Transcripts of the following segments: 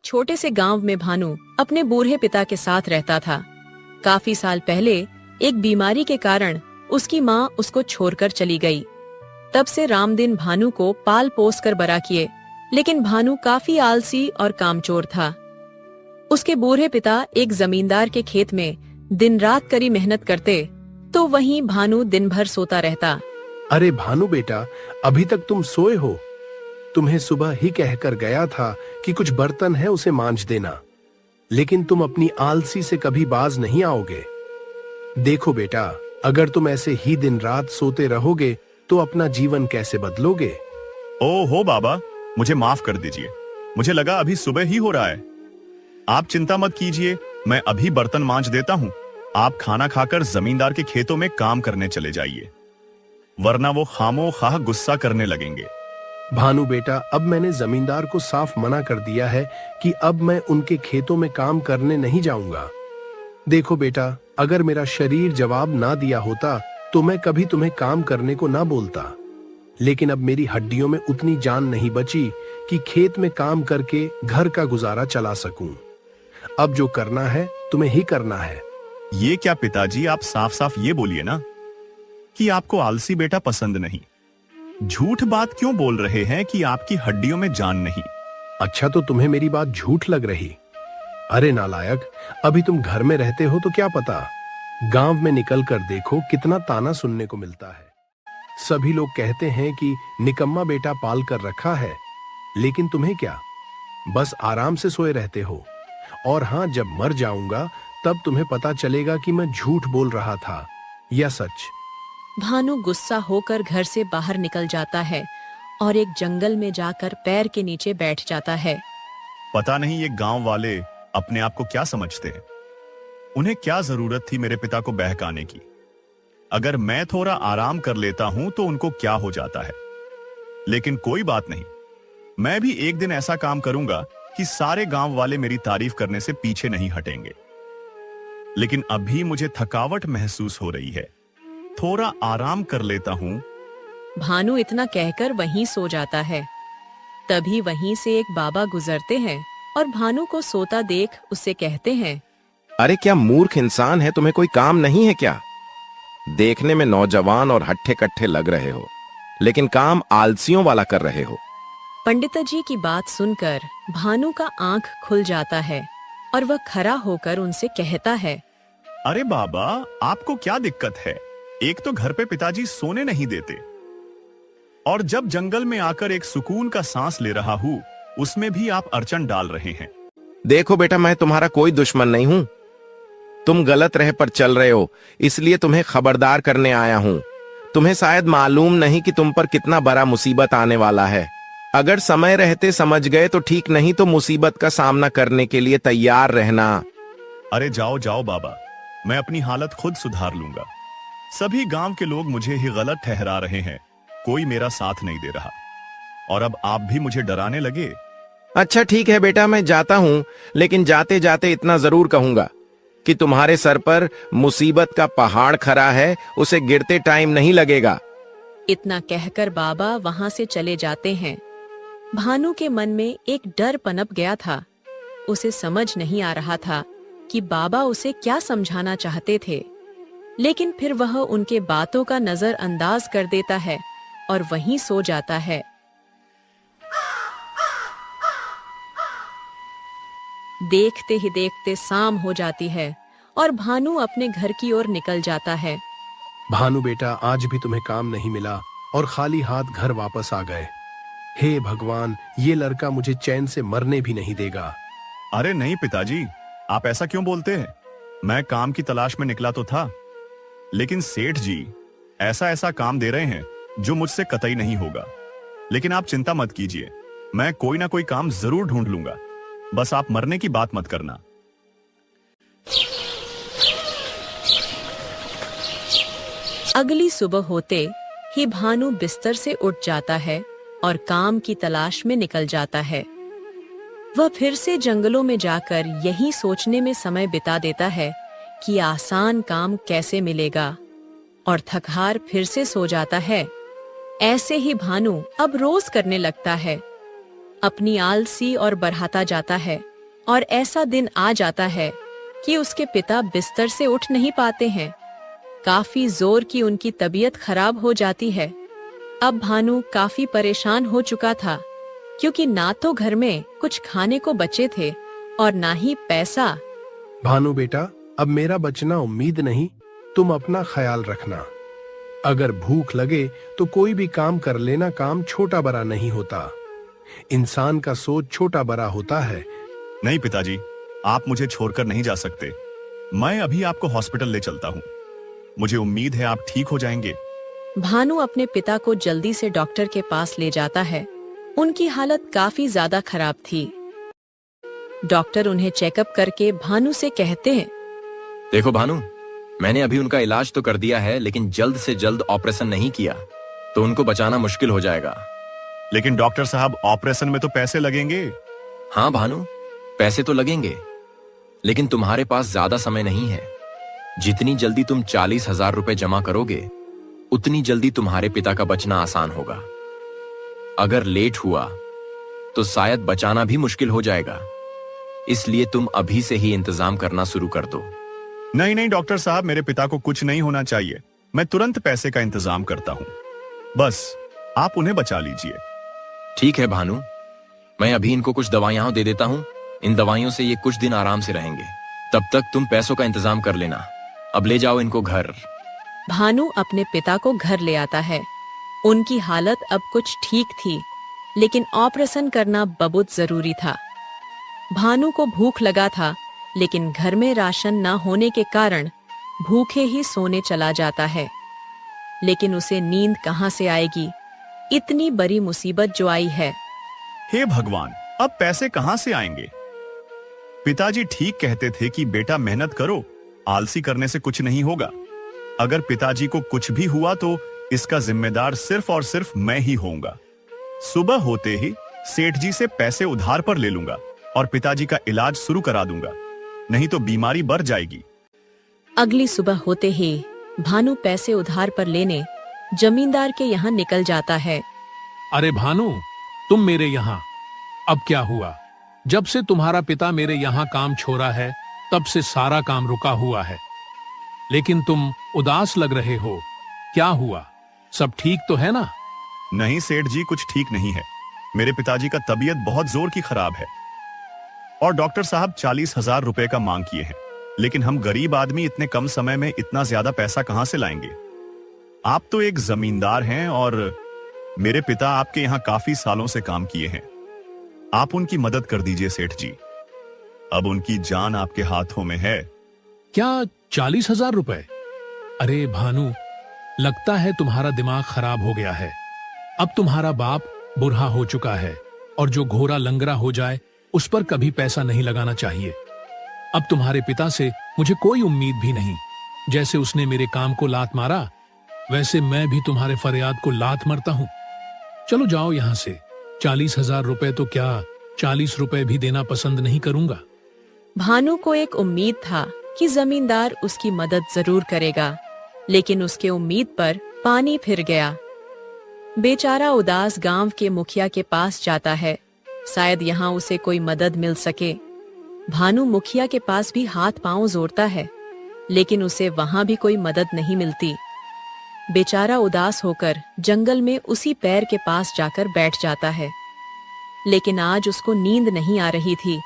छोटे से गांव में भानु अपने बूढ़े पिता के साथ रहता था। काफी साल पहले एक बीमारी के कारण उसकी माँ उसको छोड़कर चली गई। तब से रामदिन भानु को पाल पोस कर बड़ा किए, लेकिन भानु काफी आलसी और कामचोर था। उसके बूढ़े पिता एक जमींदार के खेत में दिन रात कड़ी मेहनत करते, तो वहीं भानु दिन भर सोता रहता। अरे भानु बेटा, अभी तक तुम सोए हो? तुम्हें सुबह ही कहकर गया था कि कुछ बर्तन है उसे मांज देना, लेकिन तुम अपनी आलसी से कभी बाज नहीं आओगे। देखो बेटा, अगर तुम ऐसे ही दिन रात सोते रहोगे तो अपना जीवन कैसे बदलोगे? ओहो बाबा, मुझे माफ कर दीजिए। मुझे लगा अभी सुबह ही हो रहा है। आप चिंता मत कीजिए, मैं अभी बर्तन मांज देता हूँ। आप खाना खाकर जमींदार के खेतों में काम करने चले जाइए, वरना वो खामोखाह गुस्सा करने लगेंगे। भानु बेटा, अब मैंने जमींदार को साफ मना कर दिया है कि अब मैं उनके खेतों में काम करने नहीं जाऊंगा। देखो बेटा, अगर मेरा शरीर जवाब ना दिया होता तो मैं कभी तुम्हें काम करने को ना बोलता, लेकिन अब मेरी हड्डियों में उतनी जान नहीं बची कि खेत में काम करके घर का गुजारा चला सकूं। अब जो करना है तुम्हें ही करना है। ये क्या पिताजी, आप साफ साफ ये बोलिए ना कि आपको आलसी बेटा पसंद नहीं। झूठ बात क्यों बोल रहे हैं कि आपकी हड्डियों में जान नहीं? अच्छा, तो तुम्हें मेरी बात झूठ लग रही? अरे नालायक, अभी तुम घर में रहते हो तो क्या पता, गांव में निकल कर देखो कितना ताना सुनने को मिलता है। सभी लोग कहते हैं कि निकम्मा बेटा पाल कर रखा है, लेकिन तुम्हें क्या, बस आराम से सोए रहते हो। और हाँ, जब मर जाऊंगा तब तुम्हें पता चलेगा कि मैं झूठ बोल रहा था या सच। भानु गुस्सा होकर घर से बाहर निकल जाता है और एक जंगल में जाकर पैर के नीचे बैठ जाता है। पता नहीं ये गांव वाले अपने आप को क्या समझते हैं। उन्हें क्या जरूरत थी मेरे पिता को बहकाने की? अगर मैं थोड़ा आराम कर लेता हूं तो उनको क्या हो जाता है। लेकिन कोई बात नहीं, मैं भी एक दिन ऐसा काम करूंगा कि सारे गांव वाले मेरी तारीफ करने से पीछे नहीं हटेंगे। लेकिन अभी मुझे थकावट महसूस हो रही है, थोड़ा आराम कर लेता हूं। भानु इतना कहकर वहीं सो जाता है। तभी वहीं से एक बाबा गुजरते हैं और भानु को सोता देख उससे कहते हैं, अरे क्या मूर्ख इंसान है, तुम्हें कोई काम नहीं है क्या? देखने में नौजवान और हट्ठे कट्ठे लग रहे हो, लेकिन काम आलसियों वाला कर रहे हो। पंडित जी की बात सुनकर भानु का आंख खुल जाता है और वह खड़ा होकर उनसे कहता है, अरे बाबा, आपको क्या दिक्कत है? एक तो घर पे पिताजी सोने नहीं देते, और जब जंगल में आकर एक सुकून का सांस ले रहा हूँ उसमें भी आप अड़चन डाल रहे हैं। देखो बेटा, मैं तुम्हारा कोई दुश्मन नहीं हूं। तुम गलत राह पर चल रहे हो, इसलिए तुम्हें खबरदार करने आया हूं। तुम्हें शायद मालूम नहीं कि तुम पर कितना बड़ा मुसीबत आने वाला है। अगर समय रहते समझ गए तो ठीक, नहीं तो मुसीबत का सामना करने के लिए तैयार रहना। अरे जाओ जाओ बाबा, मैं अपनी हालत खुद सुधार लूंगा। सभी गांव के लोग मुझे ही गलत ठहरा रहे हैं, कोई मेरा साथ नहीं दे रहा, और अब आप भी मुझे डराने लगे। अच्छा ठीक है बेटा, मैं जाता हूं, लेकिन जाते जाते इतना जरूर कहूंगा कि तुम्हारे सर पर मुसीबत का पहाड़ खड़ा है, उसे गिरते टाइम नहीं लगेगा। इतना कहकर बाबा वहां से चले जाते हैं। भानु के मन में एक डर पनप गया था। उसे समझ नहीं आ रहा था कि बाबा उसे क्या समझाना चाहते थे, लेकिन फिर वह उनके बातों का नजरअंदाज कर देता है और वहीं सो जाता है। देखते ही देखते शाम हो जाती है और भानु अपने घर की ओर निकल जाता है। भानु बेटा, आज भी तुम्हें काम नहीं मिला और खाली हाथ घर वापस आ गए। हे भगवान, ये लड़का मुझे चैन से मरने भी नहीं देगा। अरे नहीं पिताजी, आप ऐसा क्यों बोलते हैं? मैं काम की तलाश में निकला तो था, लेकिन सेठ जी ऐसा ऐसा काम दे रहे हैं जो मुझसे कतई नहीं होगा। लेकिन आप चिंता मत कीजिए, मैं कोई ना कोई काम जरूर ढूंढ लूंगा, बस आप मरने की बात मत करना। अगली सुबह होते ही भानु बिस्तर से उठ जाता है और काम की तलाश में निकल जाता है। वह फिर से जंगलों में जाकर यही सोचने में समय बिता देता है कि आसान काम कैसे मिलेगा, और थकहार फिर से सो जाता है। ऐसे ही भानु अब रोज करने लगता है। अपनी आलसी और बढ़ाता जाता है और ऐसा दिन आ जाता है कि उसके पिता बिस्तर से उठ नहीं पाते हैं। काफी जोर की उनकी तबीयत खराब हो जाती है। अब भानु काफी परेशान हो चुका था, क्योंकि ना तो घर में कुछ खाने को बचे थे और ना ही पैसा। भानु बेटा, अब मेरा बचना उम्मीद नहीं, तुम अपना ख्याल रखना। अगर भूख लगे तो कोई भी काम कर लेना, काम छोटा बड़ा नहीं होता। इंसान का सोच छोटा बड़ा होता है। नहीं पिताजी, आप मुझे छोड़कर नहीं जा सकते। मैं अभी आपको हॉस्पिटल ले चलता हूँ। मुझे उम्मीद है आप ठीक हो जाएंगे। भानु अपने पिता को जल्दी से डॉक्टर के पास ले जाता है। उनकी हालत काफी ज्यादा खराब थी। डॉक्टर उन्हें चेकअप करके भानु से कहते हैं, देखो भानु, मैंने अभी उनका इलाज तो कर दिया है, लेकिन जल्द से जल्द ऑपरेशन नहीं किया तो उनको बचाना मुश्किल हो जाएगा। लेकिन डॉक्टर साहब, ऑपरेशन में तो पैसे लगेंगे। हाँ भानु, पैसे तो लगेंगे, लेकिन तुम्हारे पास ज्यादा समय नहीं है। जितनी जल्दी तुम 40,000 रुपए जमा करोगे, उतनी जल्दी तुम्हारे पिता का बचना आसान होगा। अगर लेट हुआ तो शायद बचाना भी मुश्किल हो जाएगा। इसलिए तुम अभी से ही इंतजाम करना शुरू कर दो। नहीं नहीं डॉक्टर साहब, मेरे पिता को कुछ नहीं होना चाहिए। मैं तुरंत पैसे का इंतजाम करता हूँ, बस आप उन्हें बचा लीजिए। ठीक है भानु, मैं अभी इनको कुछ दवाइयां दे देता हूँ। इन दवाइयों से ये कुछ दिन आराम से रहेंगे। तब तक तुम पैसों का इंतजाम कर लेना। अब ले जाओ इनको घर। भानु अपने पिता को घर ले आता है। उनकी हालत अब कुछ ठीक थी, लेकिन ऑपरेशन करना बहुत जरूरी था। भानु को भूख लगा था, लेकिन घर में राशन न होने के कारण भूखे ही सोने चला जाता है। लेकिन उसे नींद कहाँ से आएगी? इतनी बड़ी मुसीबत जो आई है। हे भगवान, अब पैसे कहाँ से आएंगे? पिताजी ठीक कहते थे कि बेटा मेहनत करो, आलसी करने से कुछ नहीं होगा। अगर पिताजी को कुछ भी हुआ तो इसका जिम्मेदार सिर्फ और सिर्फ मैं ही होऊंगा। सुबह होते ही सेठ जी से पैसे उधार पर ले लूंगा और पिताजी का इलाज शुरू करा दूंगा, नहीं तो बीमारी बढ़ जाएगी। अगली सुबह होते ही भानु पैसे उधार पर लेने जमींदार के यहाँ निकल जाता है। अरे भानु, तुम मेरे यहाँ? अब क्या हुआ? जब से तुम्हारा पिता मेरे यहाँ काम छोड़ा है, तब से सारा काम रुका हुआ है। लेकिन तुम उदास लग रहे हो, क्या हुआ? सब ठीक तो है ना? नहीं सेठ जी, कुछ ठीक नहीं है। मेरे पिताजी का तबीयत बहुत जोर की खराब है और डॉक्टर साहब 40,000 रुपए का मांग किए हैं। लेकिन हम गरीब आदमी इतने कम समय में इतना ज्यादा पैसा कहां से लाएंगे? आप तो एक जमींदार हैं और मेरे पिता आपके यहाँ काफी सालों से काम किए हैं। आप उनकी मदद कर दीजिए सेठ जी। अब उनकी जान आपके हाथों में है। क्या 40,000 रुपए? अरे भानु, लगता है तुम्हारा दिमाग खराब हो गया है। अब तुम्हारा बाप बुढ़ा हो चुका है और जो घोड़ा लंगड़ा हो जाए उस पर कभी पैसा नहीं लगाना चाहिए। अब तुम्हारे पिता से मुझे कोई उम्मीद भी नहीं। जैसे उसने मेरे काम को लात मारा, वैसे मैं भी तुम्हारे फरियाद को लात मारता हूँ। चलो जाओ यहाँ से। 40,000 रुपए तो क्या, 40 रुपए भी देना पसंद नहीं करूंगा। भानु को एक उम्मीद था कि जमींदार उसकी मदद जरूर करेगा, लेकिन उसके उम्मीद पर पानी फिर गया। बेचारा उदास गांव के मुखिया के पास जाता है, शायद यहाँ उसे कोई मदद मिल सके। भानु मुखिया के पास भी हाथ पांव जोड़ता है, लेकिन उसे वहां भी कोई मदद नहीं मिलती। बेचारा उदास होकर जंगल में उसी पैर के पास जाकर बैठ जाता है। लेकिन आज उसको नींद नहीं आ रही थी।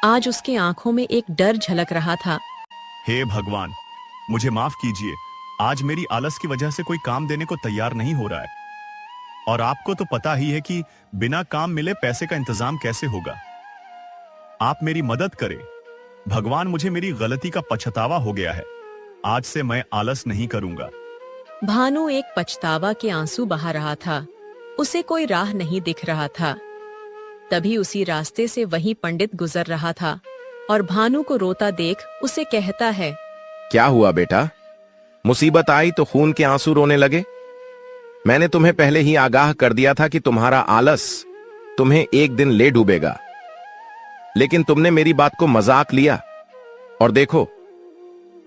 आज उसके आंखों में एक डर झलक रहा था। हे भगवान, मुझे माफ कीजिए। आज मेरी आलस की वजह से कोई काम देने को तैयार नहीं हो रहा है और आपको तो पता ही है कि बिना काम मिले पैसे का इंतजाम कैसे होगा। आप मेरी मदद करें भगवान। मुझे मेरी गलती का पछतावा हो गया है। आज से मैं आलस नहीं करूंगा। भानु एक पछतावा के आंसू बहा रहा था। उसे कोई राह नहीं दिख रहा था। तभी उसी रास्ते से वही पंडित गुजर रहा था और भानु को रोता देख उसे कहता है, क्या हुआ बेटा? मुसीबत आई तो खून के आंसू रोने लगे? मैंने तुम्हें पहले ही आगाह कर दिया था कि तुम्हारा आलस तुम्हें एक दिन ले डूबेगा, लेकिन तुमने मेरी बात को मजाक लिया और देखो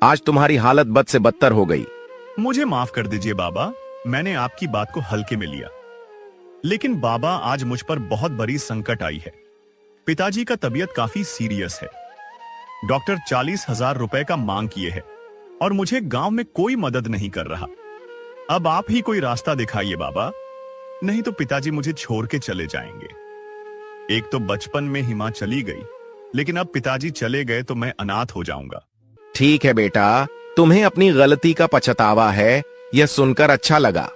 आज तुम्हारी हालत बद से बदतर हो गई। मुझे माफ कर दीजिए बाबा, मैंने आपकी बात को हल्के में लिया। लेकिन बाबा, आज मुझ पर बहुत बड़ी संकट आई है। पिताजी का तबीयत काफी सीरियस है। डॉक्टर 40,000 रुपए का मांग किए है और मुझे गांव में कोई मदद नहीं कर रहा। अब आप ही कोई रास्ता दिखाइए बाबा, नहीं तो पिताजी मुझे छोड़ के चले जाएंगे। एक तो बचपन में ही मां चली गई, लेकिन अब पिताजी चले गए तो मैं अनाथ हो जाऊंगा। ठीक है बेटा, तुम्हें अपनी गलती का पछतावा है, यह सुनकर अच्छा लगा।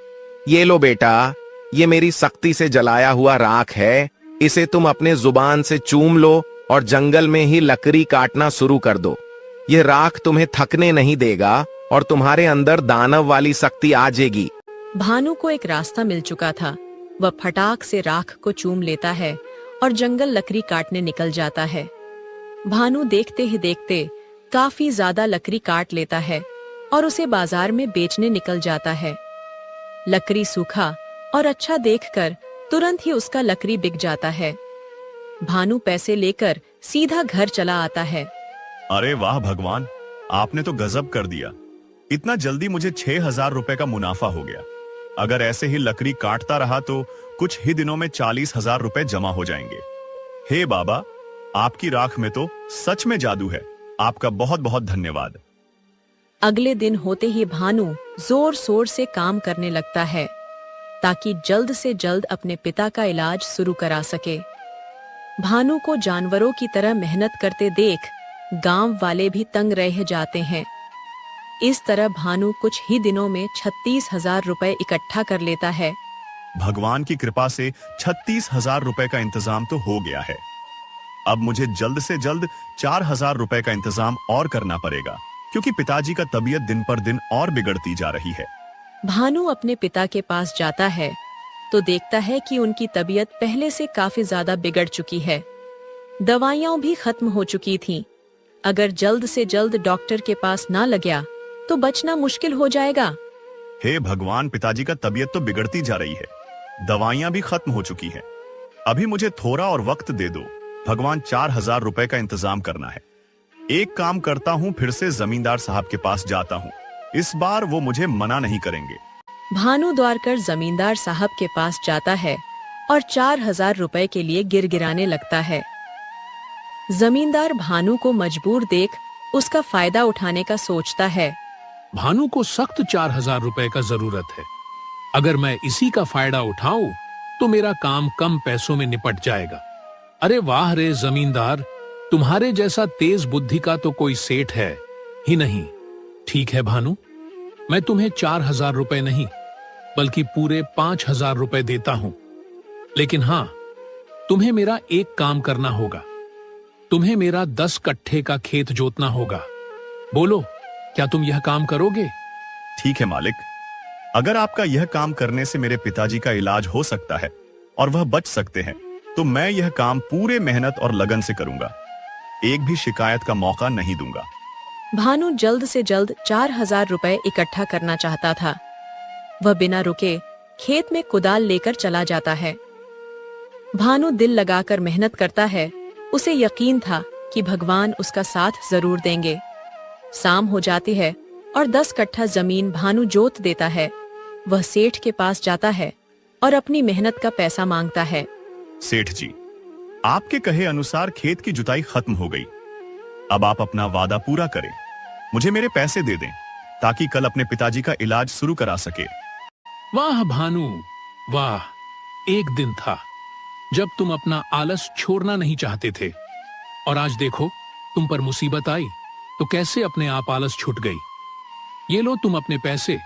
ये लो बेटा, ये मेरी सख्ती से जलाया हुआ राख है, इसे तुम अपने जुबान से चूम लो और जंगल में ही लकड़ी काटना शुरू कर दो। ये राख तुम्हें थकने नहीं देगा और तुम्हारे अंदर दानव वाली शक्ति आ जाएगी। भानु को एक रास्ता मिल चुका था। वह फटाक से राख को चूम लेता है और जंगल लकड़ी काटने निकल जाता है। भानु देखते ही देखते काफी ज्यादा लकड़ी काट लेता है और उसे बाजार में बेचने निकल जाता है। लकड़ी सूखा और अच्छा देखकर तुरंत ही उसका लकड़ी बिक जाता है। भानु पैसे लेकर सीधा घर चला आता है। अरे वाह भगवान, आपने तो गजब कर दिया। इतना जल्दी मुझे 6,000 रुपए का मुनाफा हो गया। अगर ऐसे ही लकड़ी काटता रहा तो कुछ ही दिनों में 40,000 रुपए जमा हो जाएंगे। हे बाबा, आपकी राख में तो सच में जादू है। आपका बहुत बहुत धन्यवाद। अगले दिन होते ही भानु जोर शोर से काम करने लगता है ताकि जल्द से जल्द अपने पिता का इलाज शुरू करा सके। भानु को जानवरों की तरह मेहनत करते देख गांव वाले भी तंग रह जाते हैं। इस तरह भानु कुछ ही दिनों में 36,000 रुपए इकट्ठा कर लेता है। भगवान की कृपा से 36,000 रुपए का इंतजाम तो हो गया है। अब मुझे जल्द से जल्द 4,000 रुपए का इंतजाम और करना पड़ेगा, क्योंकि पिताजी का तबीयत दिन पर दिन और बिगड़ती जा रही है। भानु अपने पिता के पास जाता है तो देखता है कि उनकी तबीयत पहले से काफी ज्यादा बिगड़ चुकी है। दवाइयां भी खत्म हो चुकी थीं। अगर जल्द से जल्द डॉक्टर के पास ना लगा तो बचना मुश्किल हो जाएगा। हे भगवान, पिताजी का तबीयत तो बिगड़ती जा रही है, दवाइयां भी खत्म हो चुकी हैं। अभी मुझे थोड़ा और वक्त दे दो भगवान, 4,000 रुपए का इंतजाम करना है। एक काम करता हूँ, फिर से जमींदार साहब के पास जाता हूँ। इस बार वो मुझे मना नहीं करेंगे। भानु द्वारकर जमींदार साहब के पास जाता है और 4,000 रुपए के लिए गिड़गिड़ाने लगता है। जमींदार भानु को मजबूर देख उसका फायदा उठाने का सोचता है। भानु को सख्त 4,000 रुपए का जरूरत है। अगर मैं इसी का फायदा उठाऊं तो मेरा काम कम पैसों में निपट जाएगा। अरे वाह रे जमींदार, तुम्हारे जैसा तेज बुद्धि का तो कोई सेठ है ही नहीं। ठीक है भानु, मैं तुम्हें 4,000 रुपए नहीं बल्कि पूरे 5,000 रुपए देता हूं। लेकिन हाँ, तुम्हें मेरा एक काम करना होगा। तुम्हें मेरा 10 कट्ठे का खेत जोतना होगा। बोलो, क्या तुम यह काम करोगे? ठीक है मालिक, अगर आपका यह काम करने से मेरे पिताजी का इलाज हो सकता है और वह बच सकते हैं, तो मैं यह काम पूरे मेहनत और लगन से करूंगा। एक भी शिकायत का मौका नहीं दूंगा। भानु जल्द से जल्द 4,000 रुपए इकट्ठा करना चाहता था। वह बिना रुके खेत में कुदाल लेकर चला जाता है। भानु दिल लगाकर मेहनत करता है। उसे यकीन था कि भगवान उसका साथ जरूर देंगे। शाम हो जाती है और 10 कट्ठा जमीन भानु जोत देता है। वह सेठ के पास जाता है और अपनी मेहनत का पैसा मांगता है। सेठ जी, आपके कहे अनुसार खेत की जुताई खत्म हो गई। अब आप अपना वादा पूरा करें, मुझे मेरे पैसे दे दें ताकि कल अपने पिताजी का इलाज शुरू करा सके। वाह भानु, वाह। एक दिन था जब तुम अपना आलस छोड़ना नहीं चाहते थे और आज देखो तुम पर मुसीबत आई तो कैसे अपने आप आलस छूट गई। ये लो तुम अपने पैसे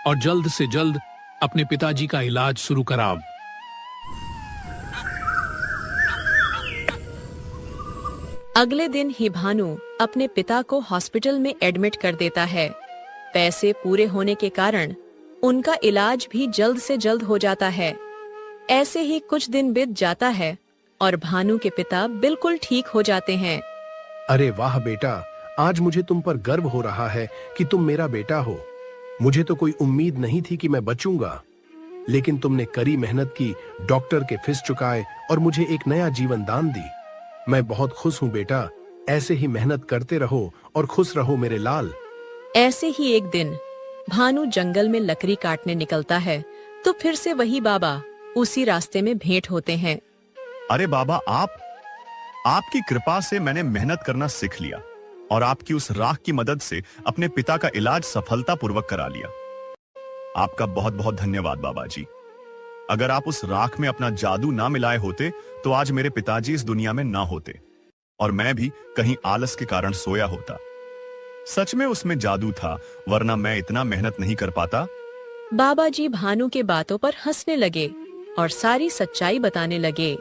और जल्द से जल्द अपने पिताजी का इलाज शुरू कराओ। अगले दिन ही भानु अपने पिता को हॉस्पिटल में एडमिट कर देता है। पैसे पूरे होने के कारण उनका इलाज भी जल्द से जल्द हो जाता है। ऐसे ही कुछ दिन बीत जाता है और भानु के पिता बिल्कुल ठीक हो जाते हैं। अरे वाह बेटा, आज मुझे तुम पर गर्व हो रहा है कि तुम मेरा बेटा हो। मुझे तो कोई उम्मीद नहीं थी कि मैं बचूंगा, लेकिन तुमने कड़ी मेहनत की, डॉक्टर के फीस चुकाए और मुझे एक नया जीवन दान दी। मैं बहुत खुश हूँ बेटा। ऐसे ही मेहनत करते रहो और खुश रहो मेरे लाल। ऐसे ही एक दिन भानु जंगल में लकड़ी काटने निकलता है तो फिर से वही बाबा उसी रास्ते में भेंट होते हैं। अरे बाबा, आप आपकी कृपा से मैंने मेहनत करना सीख लिया और आपकी उस राख की मदद से अपने पिता का इलाज सफलतापूर्वक करा लिया। आपका बहुत बहुत धन्यवाद बाबा जी। अगर आप उस राख में अपना जादू ना मिलाए होते तो आज मेरे पिताजी इस दुनिया में ना होते और मैं भी कहीं आलस के कारण सोया होता। सच में उसमें जादू था, वरना मैं इतना मेहनत नहीं कर पाता। बाबा जी भानु के बातों पर हंसने लगे और सारी सच्चाई बताने लगे।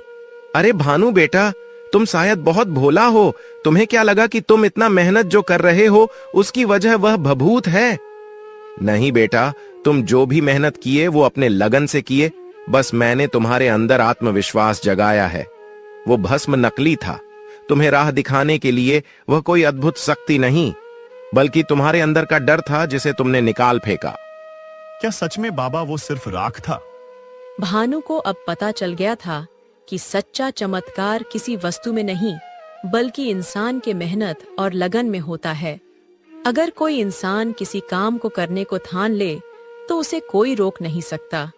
अरे भानु बेटा, तुम शायद बहुत भोला हो। तुम्हें क्या लगा कि तुम इतना मेहनत जो कर रहे हो उसकी वजह वह भभूत है? नहीं बेटा, तुम जो भी मेहनत किए वो अपने लगन से किए। बस मैंने तुम्हारे अंदर आत्मविश्वास जगाया है। वो भस्म नकली था। तुम्हें राह दिखाने के लिए वह कोई अद्भुत शक्ति नहीं, बल्कि तुम्हारे अंदर का डर था जिसे तुमने निकाल फेंका। क्या सच में बाबा वो सिर्फ राख था? भानु को अब पता चल गया था कि सच्चा चमत्कार किसी वस्तु में नहीं, बल्कि इंसान के मेहनत और लगन में होता है। अगर कोई इंसान किसी काम को करने को ठान ले तो उसे कोई रोक नहीं सकता।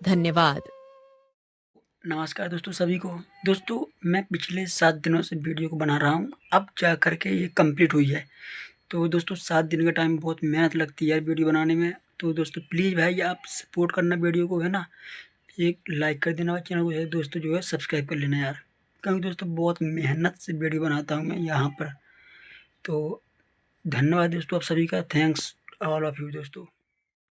धन्यवाद। नमस्कार दोस्तों सभी को। दोस्तों मैं पिछले 7 दिनों से वीडियो को बना रहा हूँ, अब जा कर के ये कंप्लीट हुई है। तो दोस्तों 7 दिन का टाइम बहुत मेहनत लगती है यार वीडियो बनाने में। तो दोस्तों प्लीज़ भाई आप सपोर्ट करना वीडियो को, है ना। एक लाइक कर देना और चैनल को दोस्तों जो है सब्सक्राइब कर लेना यार, क्योंकि दोस्तों बहुत मेहनत से वीडियो बनाता हूँ मैं यहाँ पर। तो धन्यवाद दोस्तों आप सभी का, थैंक्स ऑल ऑफ यू दोस्तों।